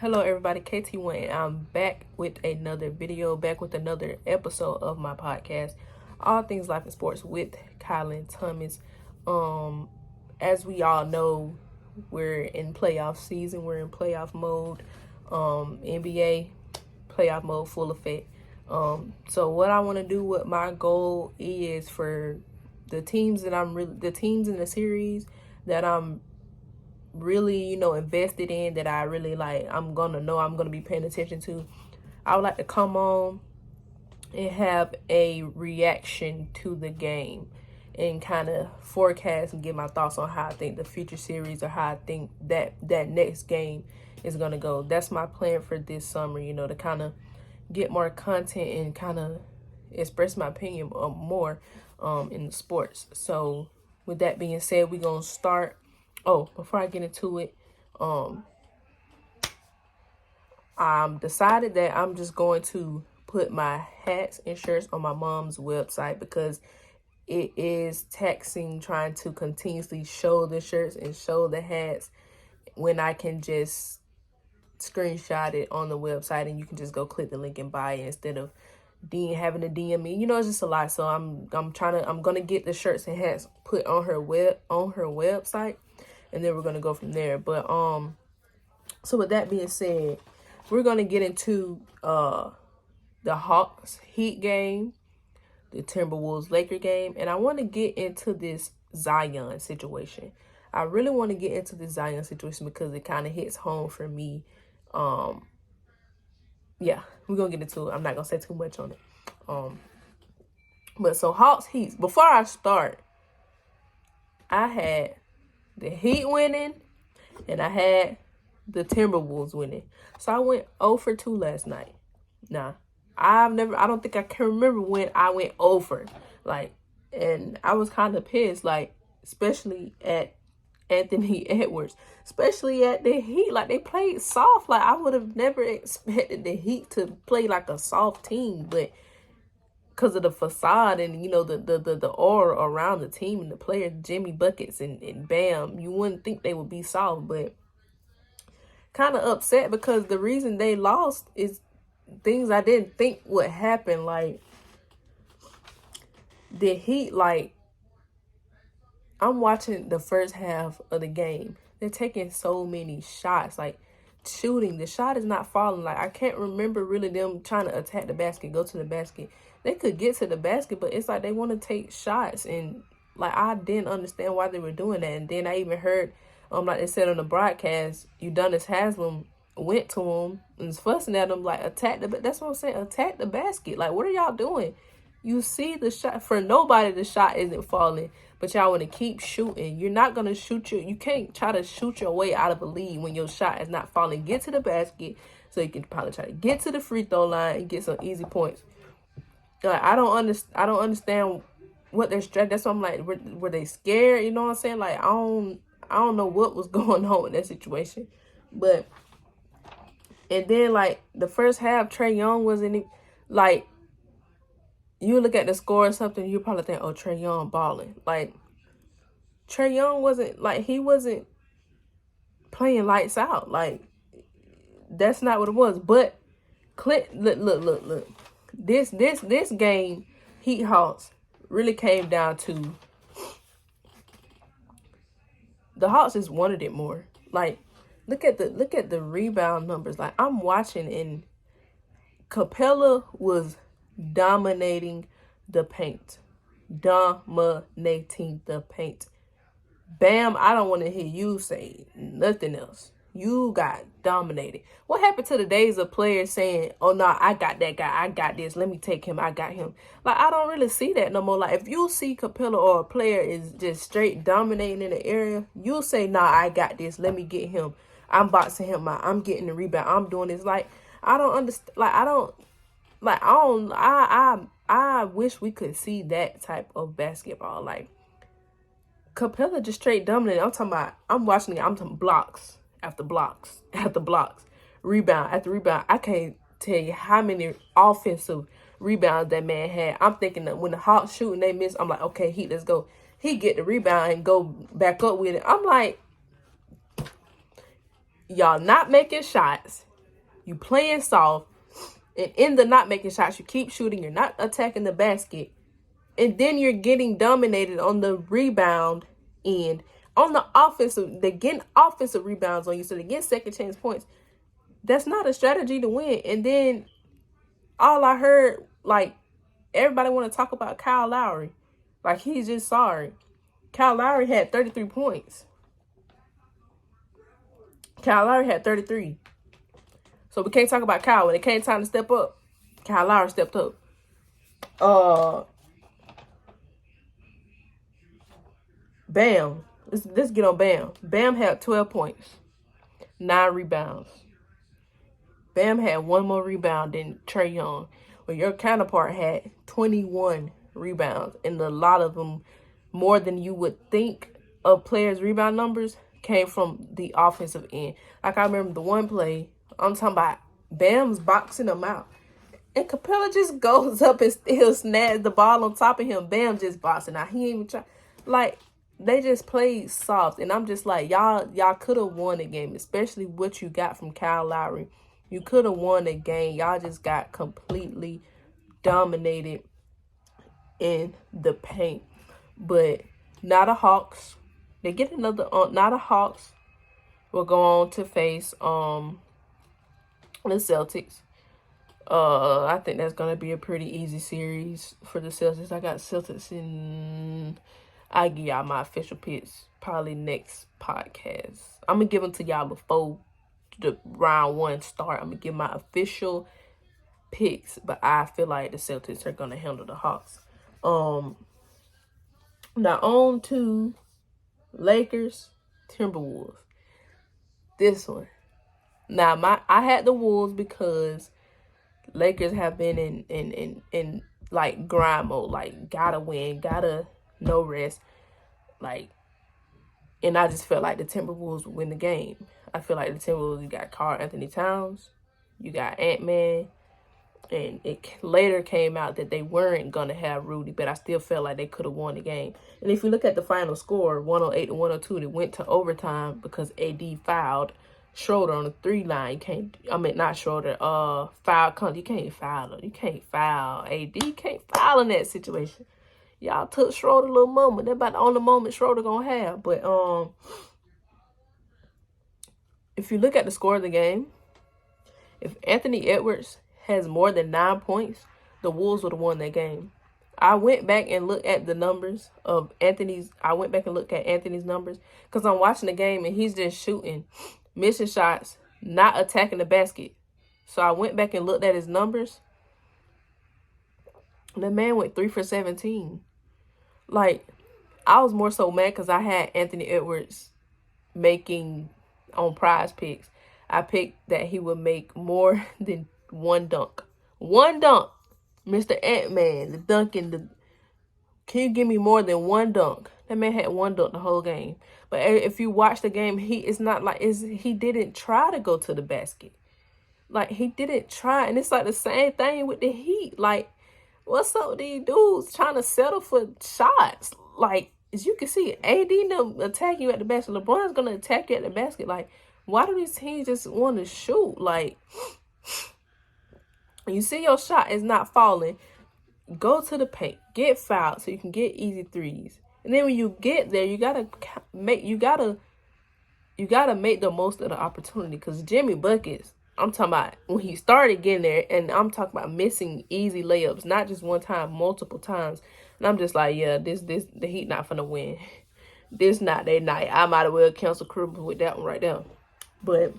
Hello everybody, KT1, and I'm back with another video, back with another episode of my podcast, All Things Life and Sports with Kyilan Thomas. As we all know, we're in playoff season, we're in playoff mode, NBA playoff mode full effect. So what I want to do, what my goal is for the teams that the teams in the series that I'm really, invested in, that I really like, I'm gonna be paying attention to. I would like to come on and have a reaction to the game and kind of forecast and give my thoughts on how I think the future series, or how I think that next game is gonna go. That's my plan for this summer, to kind of get more content and kind of express my opinion more in the sports. So with that being said, we're gonna start. Oh, before I get into it, I'm decided that I'm just going to put my hats and shirts on my mom's website, because it is taxing trying to continuously show the shirts and show the hats when I can just screenshot it on the website and you can just go click the link and buy it instead of having to DM me. It's just a lot. So I'm gonna get the shirts and hats put on her website, and then we're gonna go from there. But so with that being said, we're gonna get into the Hawks Heat game, the Timberwolves Laker game, and I want to get into this Zion situation. I really want to get into this Zion situation because it kind of hits home for me. Yeah, we're gonna get into it. I'm not gonna say too much on it. But so Hawks Heat. Before I start, I had the Heat winning, and I had the Timberwolves winning. So I went 0 for 2 last night. Nah, I don't think I can remember when I went over. And I was kind of pissed, especially at Anthony Edwards, especially at the Heat. They played soft. I would have never expected the Heat to play like a soft team, but because of the facade and the aura around the team and the players, Jimmy Buckets and Bam, you wouldn't think they would be soft. But kind of upset because the reason they lost is things I didn't think would happen. The Heat, I'm watching the first half of the game. They're taking so many shots, shooting. The shot is not falling. I can't remember really them trying to attack the basket, go to the basket. They could get to the basket, but it's they want to take shots. And, I didn't understand why they were doing that. And then I even heard, like they said on the broadcast, Udonis Haslem went to him and was fussing at him, attack the, that's what I'm saying, attack the basket. What are y'all doing? You see the shot, for nobody, the shot isn't falling, but y'all want to keep shooting. You're not going to you can't try to shoot your way out of a lead when your shot is not falling. Get to the basket so you can probably try to get to the free throw line and get some easy points. I don't understand what their strategy. That's why I'm were they scared? You know what I'm saying? I don't know what was going on in that situation. But, and then the first half, Trae Young wasn't you look at the score or something, you probably think, oh, Trae Young balling. Trae Young wasn't, he wasn't playing lights out. That's not what it was. But, look. This game, Heat Hawks, really came down to the Hawks just wanted it more. Look at the rebound numbers. I'm watching, and Capella was dominating the paint. Bam, I don't want to hear you say nothing else. You got dominated. What happened to the days of players saying, oh, no, I got that guy. I got this. Let me take him. I got him. I don't really see that no more. If you see Capella or a player is just straight dominating in the area, you'll say, nah, I got this. Let me get him. I'm boxing him out. I'm getting the rebound. I'm doing this. I don't understand. I wish we could see that type of basketball. Capella just straight dominating. I'm watching it. I'm talking blocks after blocks after blocks, rebound after rebound. I can't tell you how many offensive rebounds that man had. I'm thinking that when the Hawks shoot and they miss, I'm okay, Heat, let's go. He get the rebound and go back up with it. I'm y'all not making shots. You playing soft, and in the not making shots, you keep shooting. You're not attacking the basket, and then you're getting dominated on the rebound end. On the offensive, they're getting offensive rebounds on you, so they get second chance points. That's not a strategy to win. And then all I heard, like, everybody want to talk about Kyle Lowry. Like, he's just sorry. Kyle Lowry had 33 points. Kyle Lowry had 33. So we can't talk about Kyle. When it came time to step up, Kyle Lowry stepped up. Bam. Let's get on Bam. Bam had 12 points. 9 rebounds. Bam had 1 more rebound than Trae Young. Well, your counterpart had 21 rebounds. And a lot of them, more than you would think of players' rebound numbers, came from the offensive end. Like, I remember the one play, I'm talking about Bam's boxing him out. And Capella just goes up and still snags the ball on top of him. Bam just boxing out. He ain't even try. Like, they just played soft. And I'm just like, y'all could have won the game, especially what you got from Kyle Lowry. You could have won the game. Y'all just got completely dominated in the paint. But now the Hawks, they get another, now the Hawks will go on to face the Celtics. I think that's going to be a pretty easy series for the Celtics. I got Celtics in, I'll give y'all my official picks probably next podcast. I'm going to give them to y'all before the round 1 start. I'm going to give my official picks, but I feel like the Celtics are going to handle the Hawks. Now on to Lakers, Timberwolves. This one. Now I had the Wolves because Lakers have been in like grind mode, like gotta win, gotta no rest, like, and I just felt like the Timberwolves would win the game. I feel like the Timberwolves, you got Karl Anthony Towns, you got Ant-Man, and it later came out that they weren't gonna have Rudy, but I still felt like they could have won the game. And if you look at the final score, 108 to 102, they went to overtime because AD fouled Schroeder on the 3 line. You can't, I mean, not Schroeder, foul. You can't foul. You can't foul AD. You can't foul in that situation. Y'all took Schroeder a little moment. That's about the only moment Schroeder gonna have. But if you look at the score of the game, if Anthony Edwards has more than 9 points, the Wolves would have won that game. I went back and looked at the numbers of Anthony's. I went back and looked at Anthony's numbers because I'm watching the game and he's just shooting, missing shots, not attacking the basket. So I went back and looked at his numbers. The man went 3 for 17. Like, I was more so mad because I had Anthony Edwards making on prize picks. I picked that he would make more than 1 dunk. 1 dunk. Mr. Ant-Man, the dunking. Can you give me more than 1 dunk? That man had 1 dunk the whole game. But if you watch the game, he didn't try to go to the basket. Like, he didn't try. And it's like the same thing with the Heat. Like, what's up with these dudes trying to settle for shots? Like, as you can see, AD them attack you at the basket. LeBron's going to attack you at the basket. Like, why do these teams just want to shoot? Like, you see your shot is not falling, go to the paint, get fouled so you can get easy threes. And then when you get there, you gotta make the most of the opportunity. Because Jimmy buckets, I'm talking about when he started getting there, and I'm talking about missing easy layups, not just one time, multiple times. And I'm just like, yeah, the Heat not finna win. This not their night. I might as well cancel Cribs with that one right there. But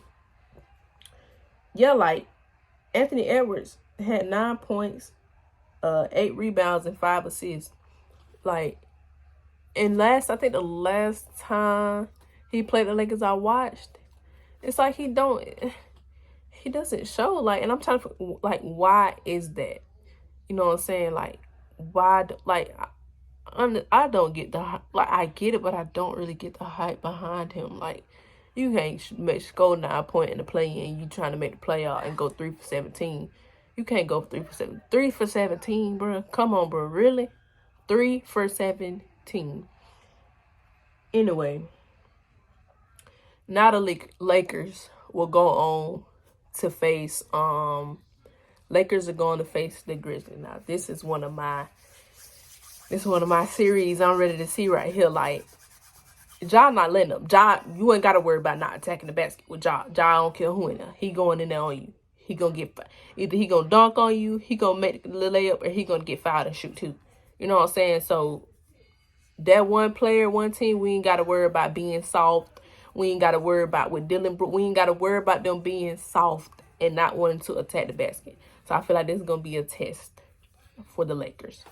yeah, like, Anthony Edwards had 9 points, 8 rebounds, and 5 assists. Like, and I think the last time he played the Lakers I watched, it's like he doesn't show. Like, and I'm trying to, like, why is that? You know what I'm saying? Like, why, like, I don't get I get it, but I don't really get the hype behind him. Like, you can't score 9 points in the play-in. You trying to make the playoff and go 3 for 17. You can't go 3 for 7. 3 for 17, bro. Come on, bro. Really? 3 for 17. Anyway, now the Lakers will go on to face Lakers are going to face the Grizzlies. Now, this is one of my series I'm ready to see right here. Like, Ja not letting up. Ja, you ain't got to worry about not attacking the basket with Ja. Ja don't care who in there. He going in there on you. He gonna get, either he gonna dunk on you, he gonna make the layup, or he gonna get fouled and shoot too. You know what I'm saying? So that one player, one team, we ain't got to worry about being soft. We ain't got to worry about with Dylan Brooks. We ain't got to worry about them being soft and not wanting to attack the basket. So I feel like this is gonna be a test for the Lakers.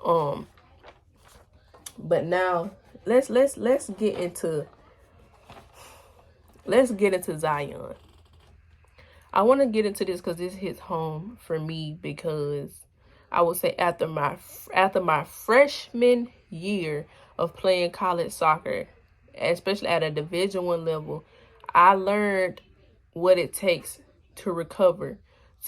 But now let's get into Zion. I want to get into this because this hits home for me, because I would say after my freshman year of playing college soccer, especially at a Division I level, I learned what it takes to recover,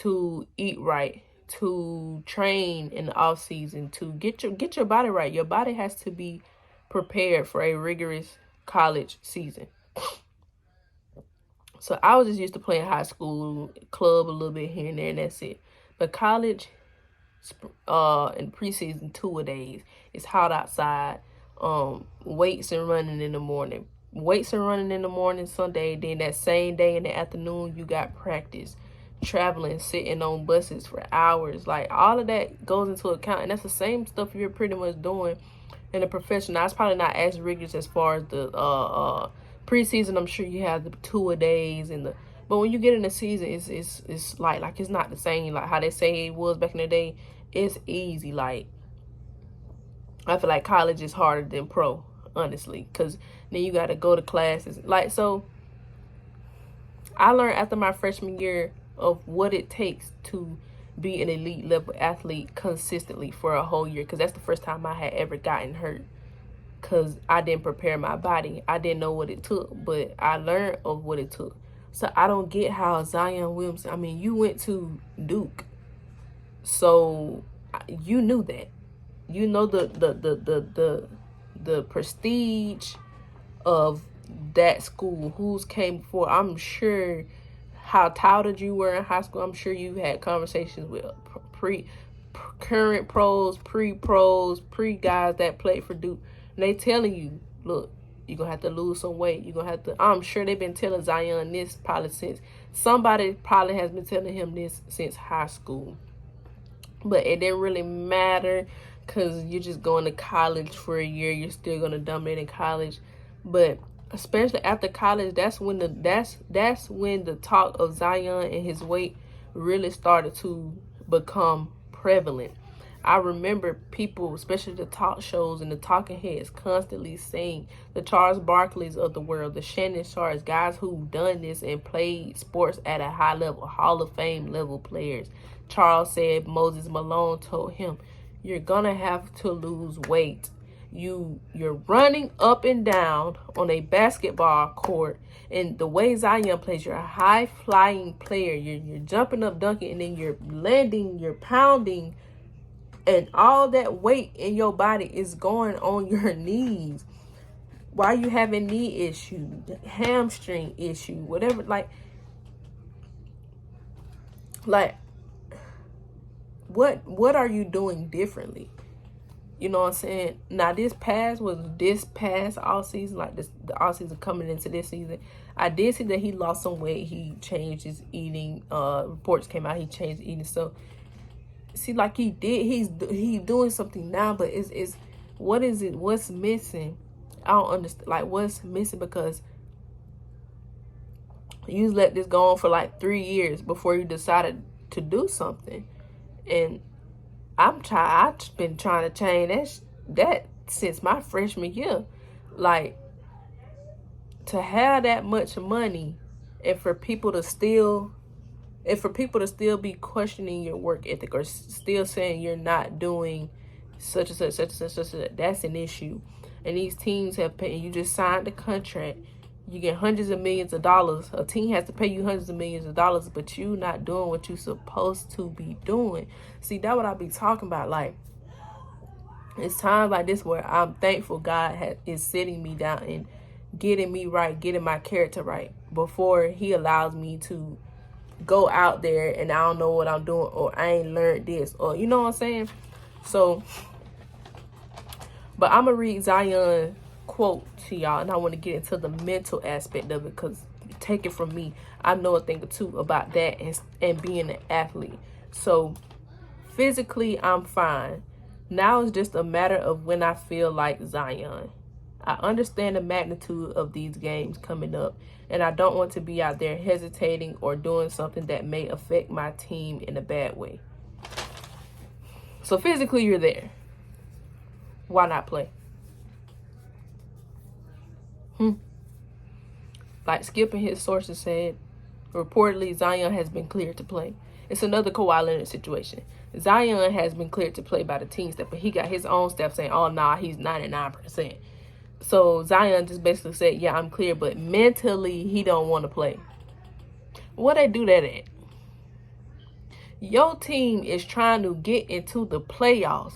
to eat right, to train in the off season, to get your body right. Your body has to be prepared for a rigorous college season. So I was just used to playing high school, club a little bit here and there, and that's it. But college, in preseason 2-a-days, it's hot outside. Weights and running in the morning. Weights and running in the morning Sunday. Then that same day in the afternoon, you got practice. Traveling, sitting on buses for hours. Like, all of that goes into account. And that's the same stuff you're pretty much doing in a profession. Now, it's probably not as rigorous as far as the preseason. I'm sure you have the 2-a-days but when you get in the season, it's like it's not the same like how they say it was back in the day. It's easy. Like, I feel like college is harder than pro, honestly, because then you got to go to classes. Like, so I learned after my freshman year of what it takes to be an elite level athlete consistently for a whole year, because that's the first time I had ever gotten hurt, because I didn't prepare my body. I didn't know what it took, but I learned of what it took. So I don't get how Zion Williamson, I mean, you went to Duke, so you knew that. You know the prestige of that school, who's came before. I'm sure how touted you were in high school. I'm sure you had conversations with current pros, pre-pros, pre-guys that played for Duke. And they telling you, look, you're going to have to lose some weight. You're going to have to, I'm sure they've been telling Zion this probably since, somebody probably has been telling him this since high school. But it didn't really matter, because you're just going to college for a year. You're still going to dominate in college. But especially after college, that's when the talk of Zion and his weight really started to become prevalent. I remember people, especially the talk shows and the talking heads, constantly saying, the Charles Barkleys of the world, the Shannon Sharps, guys who've done this and played sports at a high level, Hall of Fame level players. Charles said Moses Malone told him, you're gonna have to lose weight. You're running up and down on a basketball court, and the way Zion plays, you're a high flying player. You're jumping up, dunking, and then you're landing, you're pounding, and all that weight in your body is going on your knees. Why are you having knee issue, hamstring issue, whatever? Like what are you doing differently? You know what I'm saying? Now, this past all season, like the all season coming into this season, I did see that he lost some weight. He changed his eating. Reports came out he changed eating. So, see, like he did, he's doing something now. But it's what is it? What's missing? I don't understand. Like, what's missing? Because you let this go on for like 3 years before you decided to do something. And I've been trying to change that since my freshman year. Like, to have that much money, and for people to still be questioning your work ethic, or still saying you're not doing such and such, that's an issue. And these teams have paid. You just signed a contract. You get hundreds of millions of dollars. A team has to pay you hundreds of millions of dollars, but you not doing what you're supposed to be doing. See, that's what I be talking about. Like, it's times like this where I'm thankful God is sitting me down and getting me right, getting my character right before he allows me to go out there and I don't know what I'm doing, or I ain't learned this, or you know what I'm saying? So, but I'm gonna read Zion quote to y'all, and I want to get into the mental aspect of it, because take it from me, I know a thing or two about that and being an athlete. So physically I'm fine. Now it's just a matter of when I feel like Zion. I understand the magnitude of these games coming up, and I don't want to be out there hesitating or doing something that may affect my team in a bad way. So physically you're there. Why not play? Like Skip and his sources said, reportedly Zion has been cleared to play. It's another Kawhi Leonard situation. Zion has been cleared to play by the team staff, but he got his own staff saying, oh, nah, he's 99%. So Zion just basically said, yeah, I'm clear, but mentally he don't want to play. What they do that at? Your team is trying to get into the playoffs.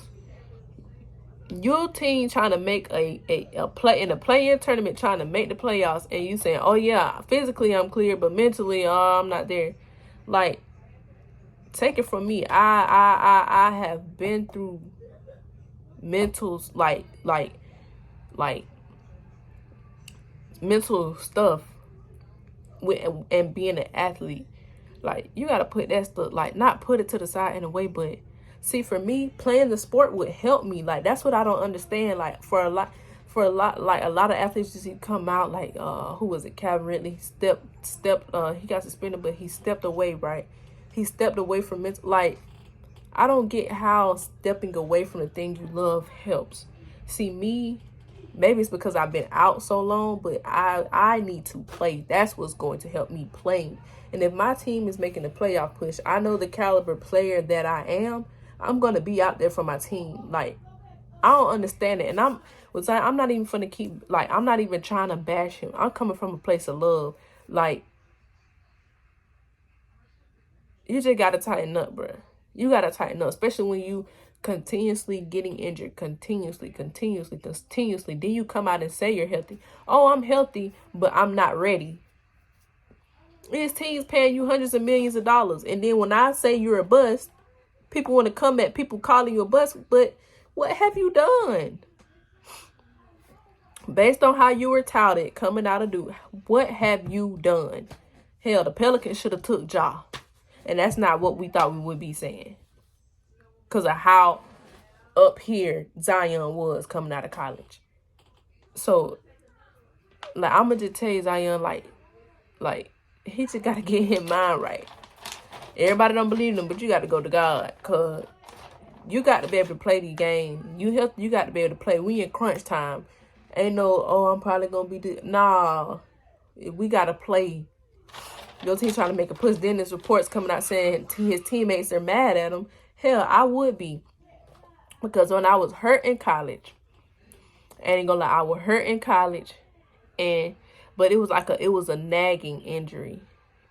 Your team trying to make a play in a play-in tournament, trying to make the playoffs, and you saying, oh yeah, physically I'm clear, but mentally, I'm not there. Like, take it from me. I have been through mentals, like mental stuff with and being an athlete. Like, you gotta put that stuff, like, not put it to the side in a way, but see, for me, playing the sport would help me. Like, that's what I don't understand. Like, for a lot, like a lot of athletes just come out, like, who was it? Calvin Ridley he got suspended, but he stepped away, right? He stepped away from it. Like, I don't get how stepping away from the thing you love helps. See, me, maybe it's because I've been out so long, but I need to play. That's what's going to help me playing. And if my team is making a playoff push, I know the caliber player that I am, I'm going to be out there for my team. Like, I don't understand it. And I'm not even finna keep, like, I'm not even trying to bash him. I'm coming from a place of love. Like, you just got to tighten up, bro. You got to tighten up, especially when you continuously getting injured, continuously. Then you come out and say you're healthy. Oh, I'm healthy, but I'm not ready. His team's paying you hundreds of millions of dollars. And then when I say you're a bust, people want to come at people calling you a bust. But what have you done? Based on how you were touted coming out of Duke, what have you done? Hell, the Pelicans should have took Ja. And that's not what we thought we would be saying, because of how up here Zion was coming out of college. So, like, I'm going to just tell you, Zion, like, he just got to get his mind right. Everybody don't believe him, but you got to go to God, because you got to be able to play the game. You got to be able to play. We in crunch time. Ain't no, oh, I'm probably going to be... Nah, we got to play. Your team trying to make a push. Then there's reports coming out saying his teammates are mad at him. Hell, I would be. Because when I was hurt in college, I ain't gonna lie, I was hurt in college, but it was a nagging injury.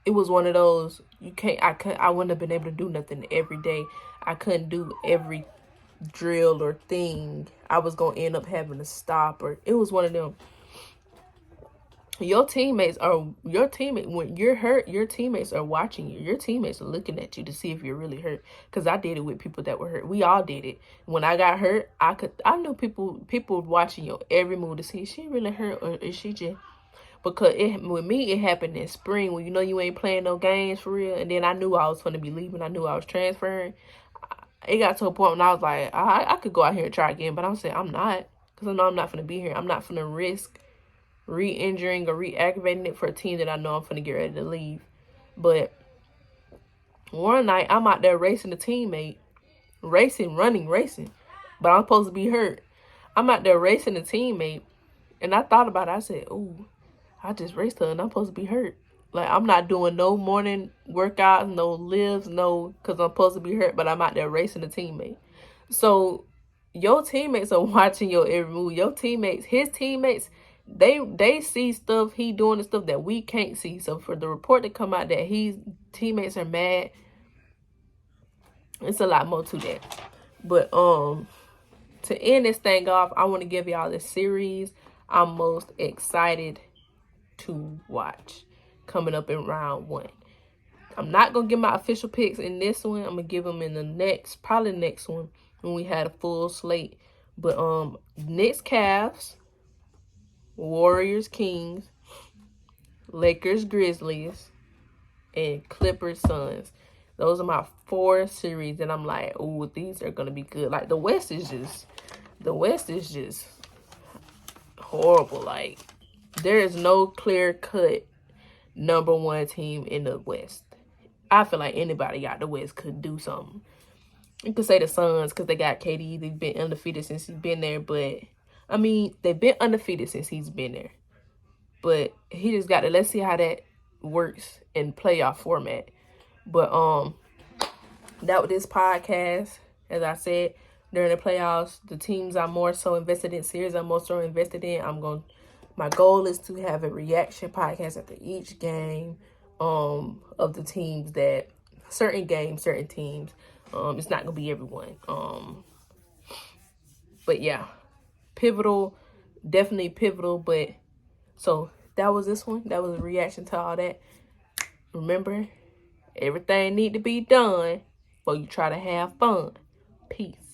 It was one of those, I wouldn't have been able to do nothing every day. I couldn't do every drill or thing. I was gonna end up having to stop, or it was one of them. When you're hurt, your teammates are watching you. Your teammates are looking at you to see if you're really hurt. Because I did it with people that were hurt. We all did it. When I got hurt, I knew people watching your every move to see, is she really hurt, or is she just... Because with me, it happened in spring, when you know you ain't playing no games for real. And then I knew I was going to be leaving. I knew I was transferring. It got to a point when I was like, I could go out here and try again. But I'm saying I'm not. Because I know I'm not going to be here. I'm not going to risk re-injuring or reactivating it for a team that I know I'm finna get ready to leave. But one night, I'm out there racing a teammate. Racing. But I'm supposed to be hurt. I'm out there racing a teammate. And I thought about it. I said, ooh, I just raced her and I'm supposed to be hurt. Like, I'm not doing no morning workouts, no lifts, because I'm supposed to be hurt. But I'm out there racing a teammate. So your teammates are watching your every move. Your teammates, his teammates, they see stuff he doing, the stuff that we can't see. So for the report to come out that his teammates are mad, it's a lot more to that. But to end this thing off, I want to give y'all the series I'm most excited to watch coming up in round 1. I'm not going to give my official picks in this one. I'm going to give them in the next, probably the next one when we had a full slate. But Knicks, Cavs, Warriors, Kings, Lakers, Grizzlies, and Clippers, Suns. Those are my 4 series that I'm like, oh, these are going to be good. Like, the West is just horrible. Like, there is no clear-cut #1 team in the West. I feel like anybody out the West could do something. You could say the Suns because they got KD. They've been undefeated since he's been there. But, I mean, they've been undefeated since he's been there. But he just got to, let's see how that works in playoff format. But, that was this podcast. As I said, during the playoffs, the teams I'm more so invested in, series I'm more so invested in, my goal is to have a reaction podcast after each game of the teams that, certain games, certain teams. It's not going to be everyone. But yeah, pivotal, definitely pivotal. But so that was this one. That was a reaction to all that. Remember, everything need to be done before you try to have fun. Peace.